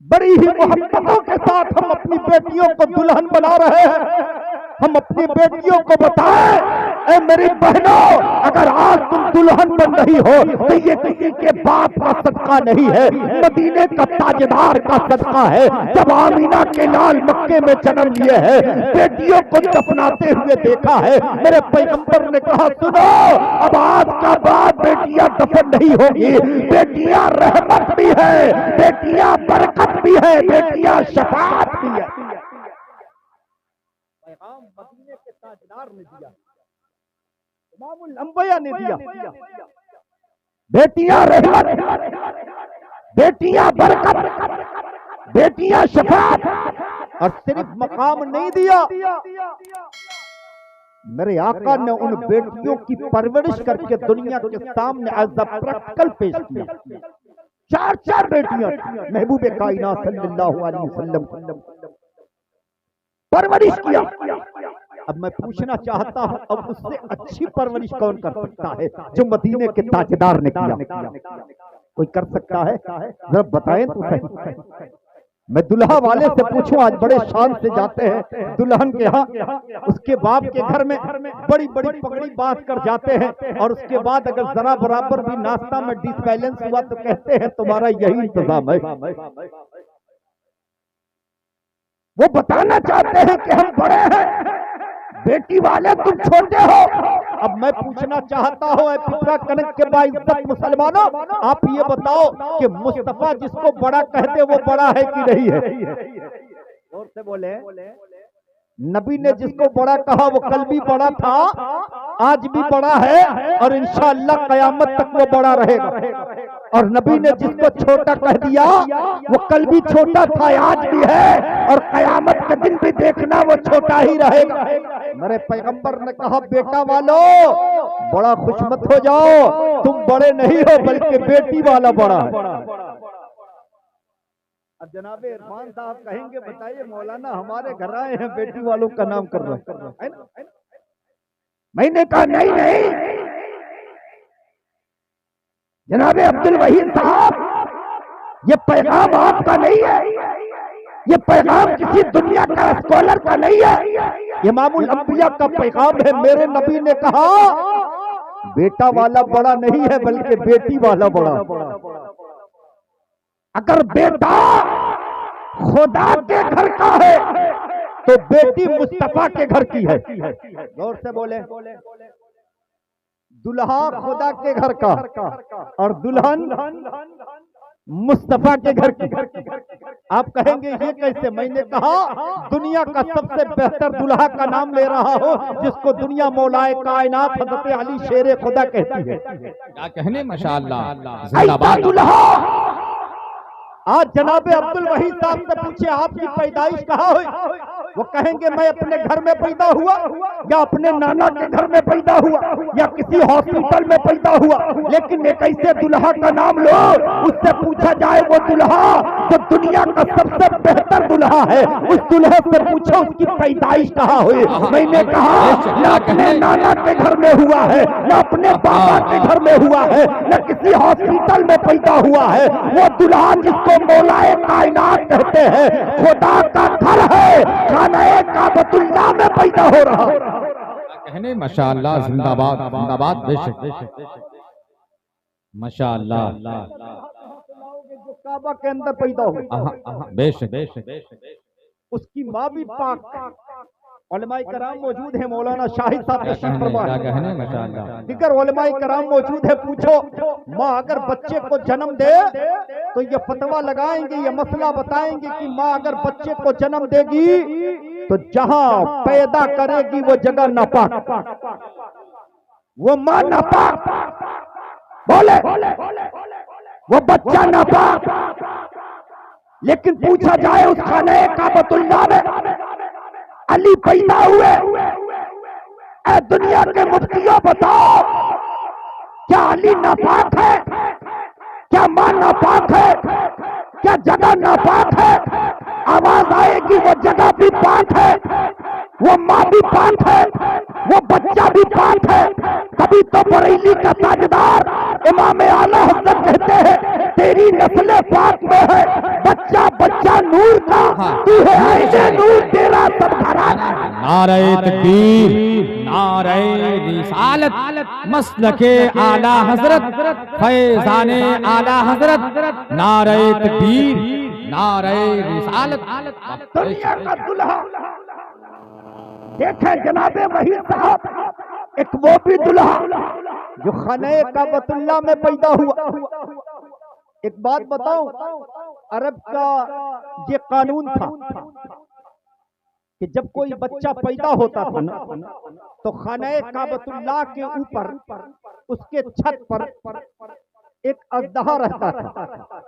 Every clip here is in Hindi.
बड़ी ही मोहब्बतों के साथ हम अपनी बेटियों को दुल्हन बना रहे हैं। हम अपनी बेटियों को बताएं, ऐ मेरी बहनों, अगर आज तुम दुल्हन बन रही हो तो ये किसी के बाप का सदका नहीं है, मदीने का ताजदार का सदका है। जब आमीना के लाल मक्के में जन्म लिए है, बेटियों को दफनाते हुए देखा है। मेरे पैगंबर ने कहा, सुनो, अब आज का बाद बेटियां दफन नहीं होगी, बेटियां रहमत भी है, बेटियां बरकत भी है, बेटियां शफाअत भी है। पैगाम मदीने के ताजदार ने दिया, इमामुल अंबिया ने दिया। बेटियां रहमत, बेटियां बरकत, बेटियां शफाअत। और सिर्फ मकाम नहीं दिया, मेरे आका ने उन बेटियों की परवरिश करके दुनिया के सामने एज अ प्रैक्टिकल पेश किया। चार चार बेटियां महबूबे कायनात सल्लल्लाहु अलैहि वसल्लम परवरिश किया। अब मैं पूछना चाहता हूं, अब उससे अच्छी परवरिश कौन कर सकता है जो मदीने के ताजदार ने किया? कोई कर सकता है? जरा बताएं तो सही। मैं दुल्हा वाले से पूछूं, आज बड़े शान से जाते हैं दुल्हन के यहाँ, उसके बाप के घर में बड़ी बड़ी पगड़ी बांध कर जाते हैं, और उसके बाद अगर जरा बराबर भी नाश्ता में डिसबैलेंस हुआ तो कहते हैं तुम्हारा यही इंतजाम है। वो बताना चाहते हैं कि हम बड़े हैं, बेटी वाले तुम छोटे हो। अब मैं पूछना चाहता हूं, पिता कनक के बाइज्जत मुसलमानों, आप ये बताओ कि मुस्तफा जिसको बड़ा कहते वो बड़ा है कि नहीं है? जोर से बोले। नबी ने जिसको बड़ा कहा वो कल भी बड़ा था, आज भी बड़ा है, और इंशाअल्लाह कयामत तक वो बड़ा रहेगा। और नबी ने जिसको छोटा कह दिया वो कल भी छोटा था, आज भी है, और कयामत के दिन भी देखना वो छोटा ही रहेगा। मेरे पैगंबर ने कहा, बेटा वालों बड़ा खुश मत हो जाओ, तुम बड़े नहीं हो बल्कि बेटी वाला बड़ा है। अब जनाब इरफान साहब कहेंगे, बताइए मौलाना हमारे घर आए हैं बेटी वालों का नाम कर रहे हैं। मैंने कहा नहीं नहीं जनाब अब्दुल वहीद साहब, ये पैगाम आपका नहीं है, ये पैगाम किसी दुनिया का स्कॉलर का नहीं है, इमामुल अंबिया का पैगाम है। मेरे नबी ने कहा, बेटा वाला बड़ा नहीं है बल्कि बेटी वाला बड़ा। अगर बेटा खुदा के घर का है तो बेटी मुस्तफा के घर की है। गौर से बोले। दुल्हा खुदा के घर का और दुल्हन मुस्तफा के घर की। आप कहेंगे ये कैसे? मैंने कहा, दुनिया का सबसे बेहतर दुल्हा का नाम ले रहा हो जिसको दुनिया मौलाए कायनात हजरत अली शेरे खुदा कहती है। क्या कहने, माशाअल्लाह, ऐसा जिंदाबाद। दुल्हा आज जनाबे अब्दुल वहीद साहब से पूछे आपकी पैदाइश कहाँ हुई, वो कहेंगे मैं अपने घर में पैदा हुआ, या अपने नाना के घर में पैदा हुआ, या किसी हॉस्पिटल में पैदा हुआ। लेकिन एक ऐसे दुल्हा का नाम लो, उससे पूछा जाए वो दुल्हा जो दुनिया का सबसे बेहतर दुल्हा है, उस दुल्हे से पूछो उसकी पैदाइश कहाँ हुई। मैंने कहा, न अपने नाना के घर में हुआ है, न अपने बाबा के घर में हुआ है, न किसी हॉस्पिटल में पैदा हुआ है। वो दुल्हा जिसको मौलाए कायनात कहते हैं, खुदा का घर है, खाने काबतुल्लाह में पैदा हो रहा। कहने, माशाअल्लाह, जिंदाबाद, जिंदाबाद, बेशक, माशाअल्लाह, जो काबा के अंदर पैदा हो, बेशक, उसकी माँ भी पाक। उलमाए कराम मौजूद है, मौलाना शाहिद साहब तशरीफ फरमा क्या है, कहने, माशाअल्लाह, दिगर उलमाए कराम मौजूद है। पूछो, माँ अगर बच्चे को जन्म दे तो ये फतवा लगाएंगे, ये मसला बताएंगे कि माँ अगर बच्चे को जन्म देगी तो जहां पैदा करेगी वो जगह नापाक, वो माँ नापाक, बोले वो बच्चा नापाक। लेकिन पूछा जाए उस खाने काबतुल्लाह में अली पैदा हुए, ऐ दुनिया के मुफ्तियों बताओ, क्या अली नापाक है? क्या मां नापाक है? क्या जगह नापाक है? आवाज आएगी वो जगह भी पाक है, वो माँ भी पाक है, वो बच्चा भी पाक है। तभी तो बरेली का ताजदार इमाम आला हजरत कहते हैं, तेरी नस्ल पाक में है, बच्चा तू है आईने नूर तेरा सब घराना। नारे तकबीर, नारे रिसालत, मसलके आला हजरत, फैजाने आला हजरत, नारे तकबीर, नारे रिसालत। दुनिया का दुल्हा देखे जनाबे वही साहब, एक वो भी दुल्हा जो खाने काबतुल्लाह में पैदा हुआ। एक बात बताऊं, अरब का ये कानून था कि जब कोई बच्चा पैदा होता था ना, तो खाने काबतुल्लाह के ऊपर उसके छत पर एक अजदहा रहता था।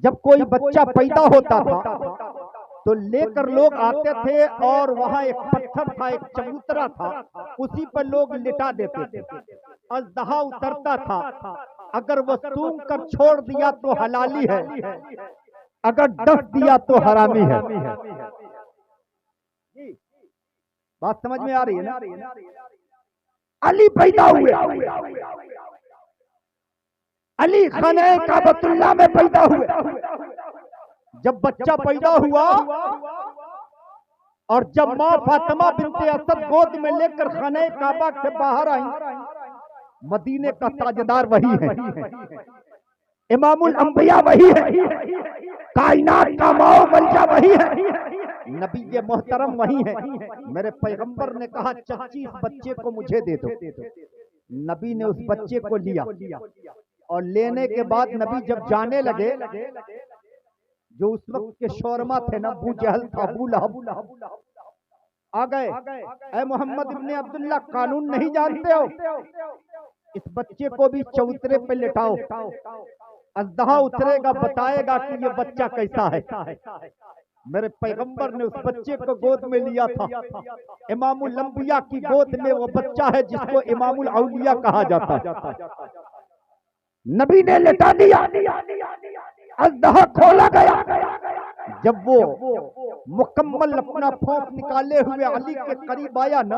जब कोई बच्चा पैदा होता था तो लेकर लोग आते थे और वहां एक पत्थर था, एक चबूतरा था, उसी पर लोग लिटा देते थे। अजदहा उतरता था, अगर वो सूंघ कर छोड़ दिया तो हलाली है, अगर डस दिया तो हरामी है। बात समझ में आ रही है ना? अली पैदा हुए, अली खाने काबतुल्लाह में पैदा हुए। जब बच्चा पैदा हुआ और जब माँ फातिमा बिनते असद गोद में लेकर खाने काबा से बाहर आई, मदीने का ताजदार वही है, इमामुल अंबिया वही है, कायनात का मौला वही है, नबी ये मोहतरम वही है। मेरे पैगंबर ने कहा चच्ची इस बच्चे को मुझे दे दो। नबी ने उस बच्चे को लिया और लेने के बाद नबी जब जाने लगे, जो उस वक्त के शौरमा थे ना, अबू जहल था, अबू लहब आ गए। ऐ मोहम्मद इब्ने अब्दुल्ला, कानून नहीं जानते हो? इस बच्चे को भी चौतरे पे लिटाओ, अजदहा उतरेगा, बताएगा कि ये बच्चा कैसा है। मेरे पैगंबर ने उस बच्चे को गोद में लिया था। इमामुल अंबिया की गोद में वो बच्चा है जिसको इमामुल औलिया कहा जाता है। नबी ने लिटा दिया, अजदहा खोला गया। जब वो मुकम्मल अपना फोंक निकाले हुए अली के करीब आया ना,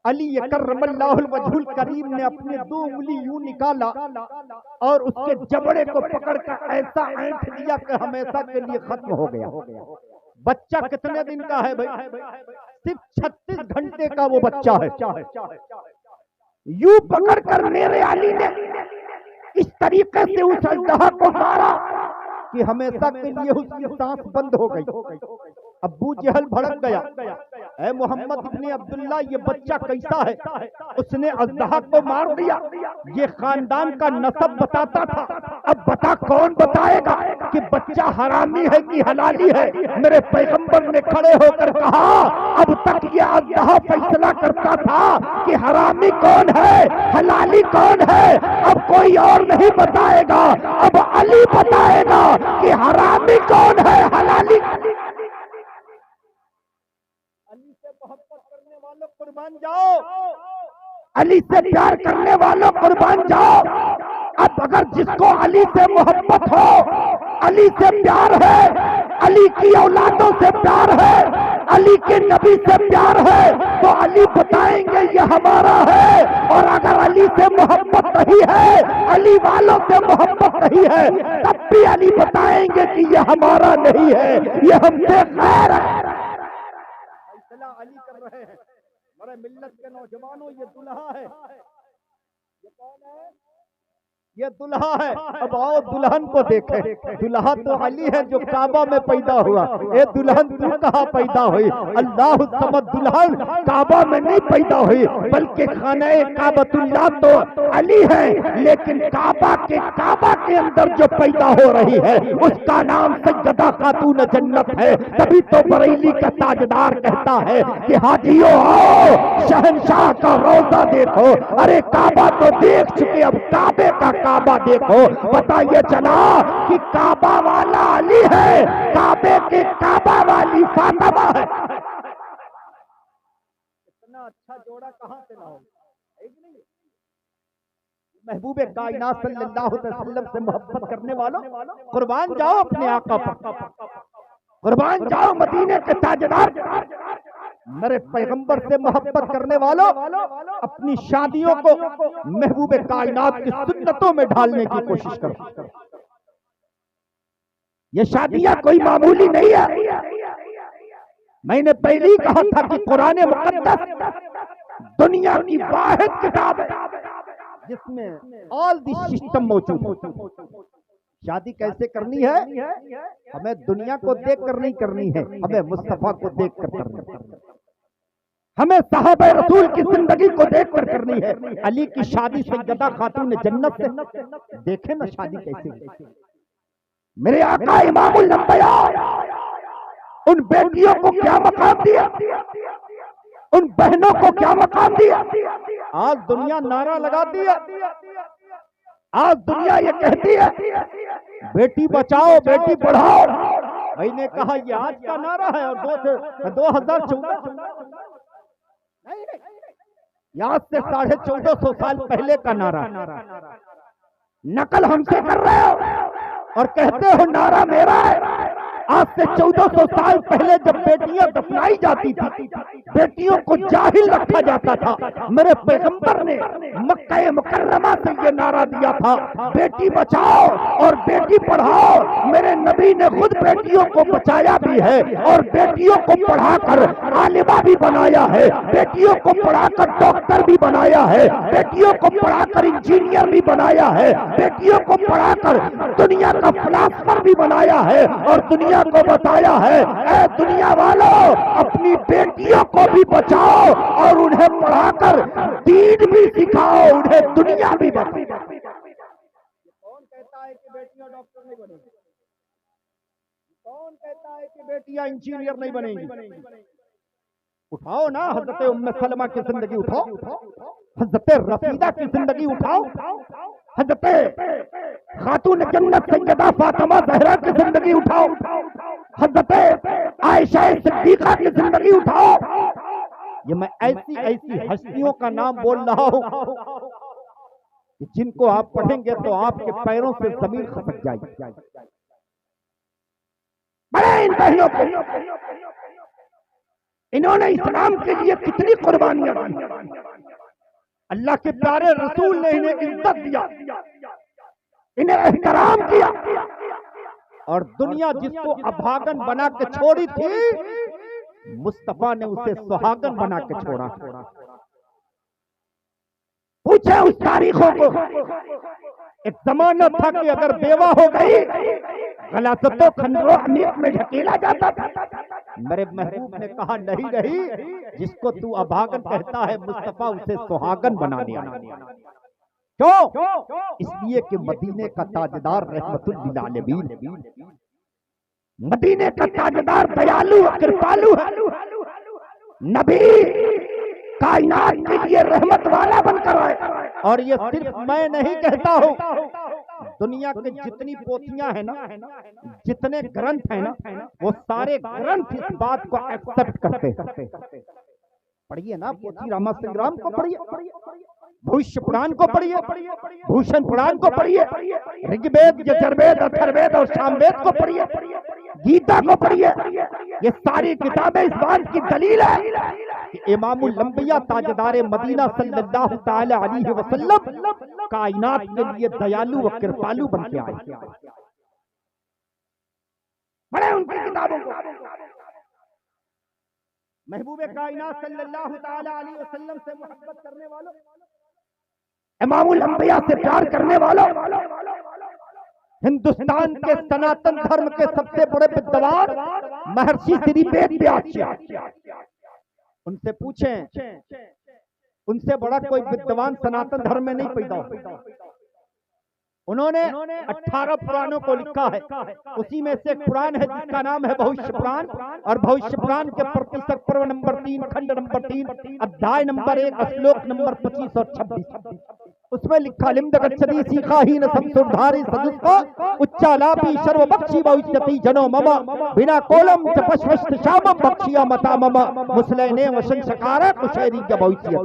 अली करमल्लाहुल वजहुल करीम ने अपने 2 उंगली यूं निकाला और उसके जबड़े को पकड़कर ऐसा ऐंठ दिया कि हमेशा के लिए खत्म हो गया। बच्चा कितने दिन का है भाई? सिर्फ 36 घंटे का वो बच्चा है। यूं पकड़कर मेरे अली ने इस तरीके से उस अजदहा को मारा कि हमेशा के लिए उसकी सांस बंद हो गई। अबू जहल भड़क गया, ऐ मोहम्मद इब्ने अब्दुल्ला, ये बच्चा कैसा है? उसने अजदहा को मार दिया। ये खानदान का नसब बताता था। अब बता कौन बताएगा कि बच्चा हरामी है कि हलाली है? मेरे पैगंबर ने खड़े होकर कहा, अब तक ये अजदहा फैसला करता था कि हरामी कौन है, हलाली कौन है। अब कोई और नहीं बताएगा, अब अली बताएगा कि हरामी कौन है, हलाली। अली से मोहब्बत करने वालों कुर्बान जाओ, अली से प्यार करने वालों कुर्बान जाओ। अब अगर जिसको अली से मोहब्बत हो, अली से प्यार है, अली की औलादों से प्यार है, अली के नबी से प्यार है, तो अली बताएंगे ये हमारा है। और अगर अली से मोहब्बत नहीं है, अली वालों से मोहब्बत नहीं है, तब भी अली बताएंगे कि ये हमारा नहीं है, ये हमसे गैर है। फैसला अली कर रहे हैं। मेरे मिल्लत के नौजवानों, ये दुल्हा है। ये कौन है? ये दुल्हा है। अब आओ दुल्हन को देखें। दुल्हा तो अली है जो काबा में पैदा हुआ। ये दुल्हन तू कहाँ पैदा हुई? अल्लाह समद दुल्हन काबा में नहीं पैदा हुई, बल्कि खाने काबतुल्लाह तो अली है, लेकिन काबा के अंदर जो पैदा हो रही है उसका नाम सैयदा खातून जन्नत है। तभी तो बरेली का ताजदार कहता है कि हाजियो आओ, शहंशाह का रोजा देखो। अरे काबा तो देख चुके, अब काबे का काबा देखो। पता ये चला कि काबा वाला अली है, काबे के काबा वाली फातिमा है। इतना अच्छा जोड़ा कहां से ना हो? महबूबे कायनात सल्लल्लाहु अलैहि वसल्लम से मोहब्बत करने वालों, कुर्बान जाओ अपने आका पर, कुर्बान जाओ मदीने के ताजदार। मेरे पैगंबर से मोहब्बत करने वालों, अपनी शादियों को महबूबे कायनात की सुन्नतों में ढालने की कोशिश करो। ये शादियां कोई मामूली नहीं है। मैंने पहले ही कहा था कि कुरान मुकद्दस दुनिया की वाहिद किताब है जिसमें ऑल दी सिस्टम मौजूद है। शादी कैसे करनी है? हमें दुनिया को देखकर नहीं करनी है, हमें मुस्तफा को देखकर करनी है। हमें साहबे रसूल की जिंदगी को देखकर करनी है। अली की शादी सैयदा खातून जन्नत से, देखे ना शादी कैसे। मेरे आका इमामुल अंबिया उन बेटियों को क्या मकाम दिया, उन बहनों को क्या मकाम दिया। आज दुनिया नारा लगाती है, आज दुनिया ये कहती है बेटी बचाओ बेटी पढ़ाओ। मैंने कहा ये आज का नारा है और 2014 आज से 1450 साल पहले का नारा। नकल हमसे कर रहे हो और कहते हो नारा मेरा है। आज से 1400 साल पहले जब बेटियां दफनाई जाती थी, बेटियों को जाहिल रखा जाता था, मेरे पैगंबर ने मक्का मुकर्रमा से ये नारा दिया था बेटी बचाओ और बेटी पढ़ाओ। मेरे नबी ने खुद बेटियों को बचाया भी है और बेटियों को पढ़ाकर आलिमा भी बनाया है, बेटियों को पढ़ाकर डॉक्टर भी बनाया है, बेटियों को पढ़ाकर इंजीनियर भी बनाया है, बेटियों को पढ़ाकर दुनिया का फिलासफर भी बनाया है और दुनिया को बताया है ऐ दुनिया वालों अपनी बेटियों को भी बचाओ और उन्हें पढ़ाकर दीन भी सिखाओ, उन्हें दुनिया भी बताओ। कौन कहता है कि बेटियां डॉक्टर नहीं बनेंगी? कौन कहता है कि बेटियां इंजीनियर नहीं बनेंगी? उठाओ ना हजरत उम्मे सलमा की जिंदगी उठाओ, हजरत रफीदा की जिंदगी उठाओ, हजरत खातून जन्नत सैयदा फातिमा ज़हरा की जिंदगी उठाओ, हजरत आयशा सिद्दीका की जिंदगी उठाओ। ये मैं ऐसी ऐसी हस्तियों का नाम बोल रहा हूं जिनको आप पढ़ेंगे तो आपके पैरों से जमीन खसक जाएगी। बड़े इन बहनों को इन्होंने इस्लाम के लिए कितनी कुर्बानियां दी। अल्लाह के प्यारे रसूल ने इन्हें इज्जत दिया, इन्हें एहतराम किया और दुनिया जिसको अभागन बना के छोड़ी थी मुस्तफा ने उसे सुहागन बना के छोड़ा। पूछे उस तारीखों को, एक जमाना था कि अगर बेवा हो गई गलासतों खंडरों अमीर में ढकेला जाता था। मेरे महबूब ने कहा नहीं नहीं, जिसको तू अभागन कहता है मुस्तफा उसे सुहागन बना दिया। क्यों? इसलिए कि मदीने का ताजदार रहमतुल लिल आलमीन, मदीने का ताजदार दयालु कृपालु है। नबी कायनात के लिए रहमत वाला बनकर आए। और ये सिर्फ मैं नहीं कहता हूँ, दुनिया के जितनी पोथियां है ना, जितने ग्रंथ है ना, वो सारे ग्रंथ इस बात को एक्सेप्ट करते हैं। पढ़िए ना, पोथी रामा संग्राम को पढ़िए, भविष्य पुराण को पढ़िए, भूषण पुराण को पढ़िए, ऋग्वेद यजुर्वेद अथर्ववेद और सामवेद को पढ़िए, गीता को पढ़िए। ये सारी किताबें इस बात की दलील है कि इमामुल अंबिया ताजदार मदीना सल्लल्लाहु तआला अलैहि वसल्लम कायनात के लिए दयालु व कृपालु बन के आए। पढ़े उनकी किताबों को। महबूबे कायनात सल्लल्लाहु तआला अलैहि वसल्लम से मोहब्बत करने वालों, इमामुल अंबिया से प्यार करने वालों, हिंदुस्तान के सनातन धर्म के सबसे बड़े विद्वान महर्षि श्री वेद व्यास, उनसे पूछें, उनसे बड़ा कोई विद्वान सनातन धर्म में नहीं पैदा हुआ। उन्होंने 18 पुराणों को लिखा है, उसी में से एक पुराण है जिसका नाम है भविष्य पुराण। और भविष्य पुराण के प्रतिशत पर्व नंबर 3 खंड नंबर 3 अध्याय नंबर 1 श्लोक नंबर 25 और 26 उसमें लिखा लिम्द गच्छति सीखाहीन संसुरधारी सदुष्का उच्चालापी सर्व बक्षी भविष्यति जनो मम बिना कोलम च पश्वस्त शामम बक्षिया मता मम मुसलैने वशन शकारा कुशैरी के भविष्य।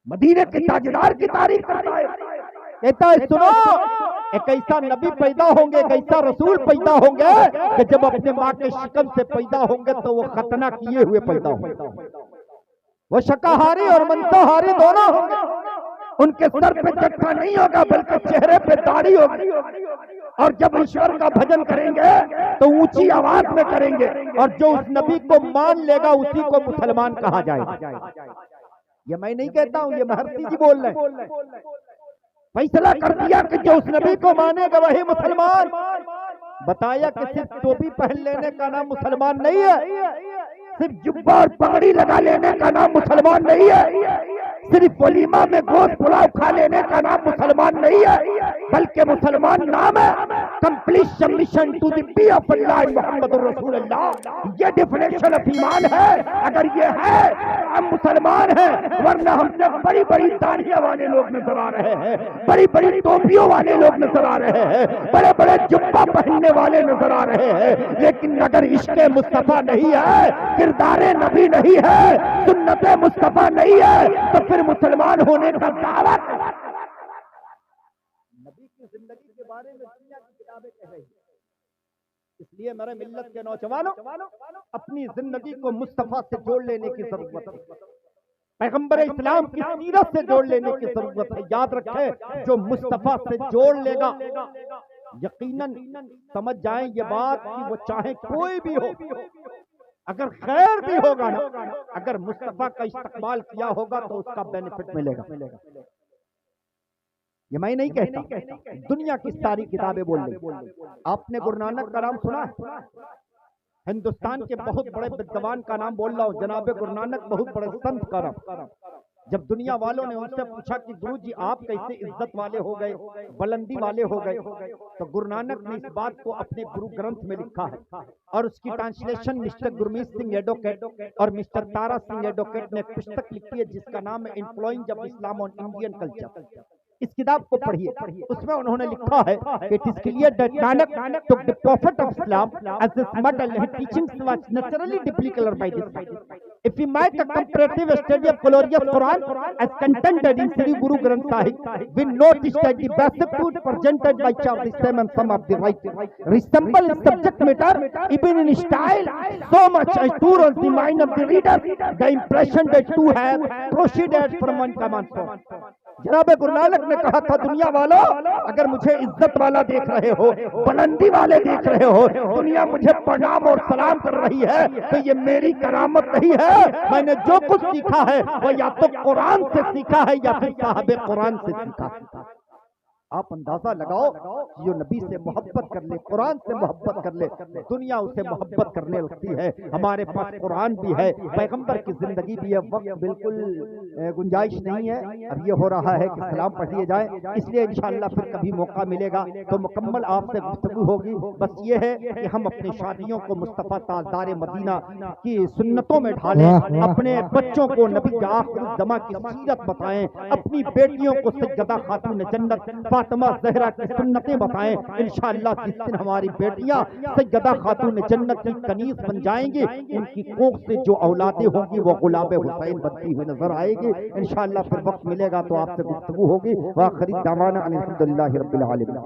मदीने के ताजदार की तारीफ करता है, कहता है सुनो, एक ऐसा नबी पैदा होंगे, एक ऐसा रसूल पैदा होंगे कि जब अपने माँ के शिकम से पैदा होंगे तो वो खतना किए हुए पैदा होंगे। वो शाकाहारी और मांसाहारी दोनों होंगे। उनके सर पे चट्टा नहीं होगा बल्कि चेहरे पे दाढ़ी होगी। और जब ईश्वर का भजन करेंगे तो ऊंची आवाज में करेंगे, और जो उस नबी को मान लेगा उसी को मुसलमान कहा जाएगा। ये मैं नहीं कहता हूं, ये महर्षि जी बोल रहे हैं। फैसला कर दिया कि जो उस नबी को मानेगा वही मुसलमान। बताया कि सिर्फ टोपी पहन लेने का नाम मुसलमान नहीं है, सिर्फ जुब्बा और पगड़ी लगा लेने का नाम मुसलमान नहीं है, सिर्फ वलीमा में गोश्त पुलाव खा लेने का नाम मुसलमान नहीं है, बल्कि मुसलमान नाम है complete submission to the P ऑफ अल्लाह मुहम्मद रसूलुल्लाह। ये डेफिनेशन ऑफ ईमान है। अगर ये है हम मुसलमान हैं, वरना हमसे बड़ी बड़ी दाढ़ियां वाले लोग नजर आ रहे हैं, बड़ी बड़ी टोपियों वाले लोग नजर आ रहे हैं, बड़े बड़े जुब्बा पहनने वाले नजर आ रहे हैं, लेकिन अगर इश्क़ मुस्तफा नहीं है, किरदारे नबी नहीं है, सुन्नत मुस्तफा नहीं है, तो फिर मुसलमान होने का दावा नबी की जिंदगी के बारे में दुनिया की किताबें कह रही हैं। इसलिए मेरे मिल्लत के नौजवानों, अपनी जिंदगी को मुस्तफा से जोड़ लेने की जरूरत है, पैगंबर इस्लाम की सीरत से जोड़ लेने की जरूरत है। याद रखें, जो मुस्तफा से जोड़ लेगा यकीनन समझ जाएं ये बात कि वो चाहे कोई भी हो, अगर खैर भी होगा ना, अगर मुस्तफा का इस्तेमाल किया होगा तो उसका बेनिफिट मिलेगा। ये मैं नहीं कहता, दुनिया की सारी किताबें बोल रही। आपने गुरु नानक का नाम सुना है? हिंदुस्तान के बहुत बड़े विद्वान का नाम बोल रहा हूँ, जनाब गुरु नानक, बहुत बड़े संत का नाम। जब दुनिया वालों ने उनसे पूछा कि गुरु जी आप कैसे इज्जत वाले हो गए, बुलंदी वाले हो गए, तो गुरु नानक ने इस बात को अपने गुरु ग्रंथ में लिखा है, और उसकी translation mister Gurmeet Singh advocate और मिस्टर तारा सिंह एडवोकेट ने पुस्तक लिखी है जिसका नाम है influence of Islam on Indian culture. इस किताब को पढ़िए, उसमें उन्होंने लिखा है it is clear that Nanak took the prophet of Islam as his model. His teachings was naturally deeply colored by this. If we make a comparative study of glorious Quran as contained in Sri Guru Granth Sahib, we notice that the basic presented by the same and some of the right resemble in subject matter, even in style, so much as to on the mind of the reader the impression that two have proceeded from one command form. जनाब गुरु नानक ने कहा था, दुनिया वालों अगर मुझे इज्जत वाला देख रहे हो, बुलंदी वाले देख रहे हो, दुनिया मुझे प्रणाम और सलाम कर रही है, तो ये मेरी करामत नहीं है। मैंने जो कुछ सीखा है वो या तो कुरान से सीखा है या फिर साहबे कुरान से सीखा है। आप अंदाजा लगाओ कि जो नबी से मोहब्बत कर ले, कुरान से मोहब्बत कर ले, दुनिया उसे मोहब्बत करने लगती है। हमारे पास कुरान भी है, पैगंबर की जिंदगी भी है, वक्त बिल्कुल गुंजाइश नहीं है। अब ये हो रहा है कि सलाम पढ़ लिए जाए, इसलिए इंशाअल्लाह फिर कभी मौका मिलेगा तो मुकम्मल आपसे गुफ्तगू होगी। बस ये है कि हम अपनी शादियों को मुस्तफ़ा ताजदार मदीना की सुन्नतों में ढालें, अपने बच्चों को नबी आखिर ज़मा की सीरत बताएं, अपनी बेटियों को सज्जदा खातून जन्नत फातिमा ज़हरा की सुन्नतें बताएं। इंशाअल्लाह जिस दिन हमारी बेटियां सैयदा खातून जन्नत की कनीज बन जाएंगी, उनकी कोख से जो औलादें होंगी वो गुलाबे हुसैन बनती हुई नजर आएगी। इंशाअल्लाह फिर वक्त मिलेगा तो आपसे गुफ्तगू होगी। व आखिरी दावाना अनिल हम्दुलिल्लाहि रब्बिल आलमीन।